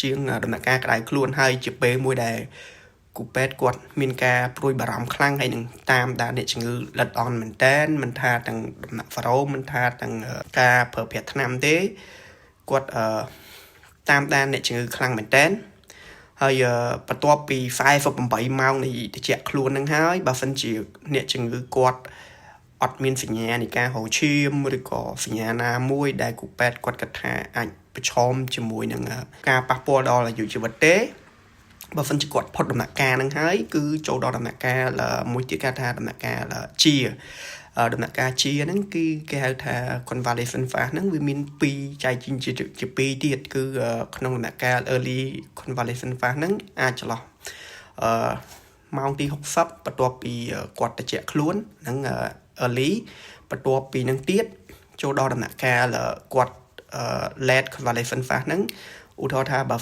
ជាងដំណាក់កាលក្តៅខ្លួនហើយជាពេលមួយដែលគូពេទ្យគាត់មានការព្រួយបារម្ភខ្លាំងហើយនឹងតាមដានអ្នកជំងឺល្អិតល្អន់មែនតើមិនថាទាំងដំណាក់ហ្វារ៉ូមិនថាទាំងការប្រើប្រាស់ថ្នាំទេគាត់តាមដានអ្នកជំងឺខ្លាំងមែនតើហើយបន្ទាប់ពី48ម៉ោងនៃត្រជាក់ខ្លួននឹងហើយបើសិនជាអ្នកជំងឺគាត់អត់មានសញ្ញានៃការហូរឈាមឬក៏សញ្ញាណាមួយដែលគូពេទ្យគាត់គិតថាអាចប្រឈមជាមួយនឹងការប៉ះពាល់ដល់អាយុជីវិតទេបើសិនជាគាត់ផុតដំណាក់កាលហ្នឹងហើយគឺចូលដល់ដំណាក់កាលមួយទៀតគេថាដំណាក់កាលជាដំណាក់កាលជាហ្នឹងគឺគេហៅថា convalescent phase ហ្នឹងវាមាន2ចែកជា2ទៀតគឺក្នុងដំណាក់កាល early convalescent phase ហ្នឹងអាចចន្លោះម៉ោងទី60បន្ទាប់ពីគាត់ត្រជាក់ខ្លួនហ្នឹង early បន្ទាប់ពីហ្នឹងទៀតចូលដល់ដំណាក់កាលគាត់ late convalescent phase ហ្នឹងឧទាហរណ៍ថាបើ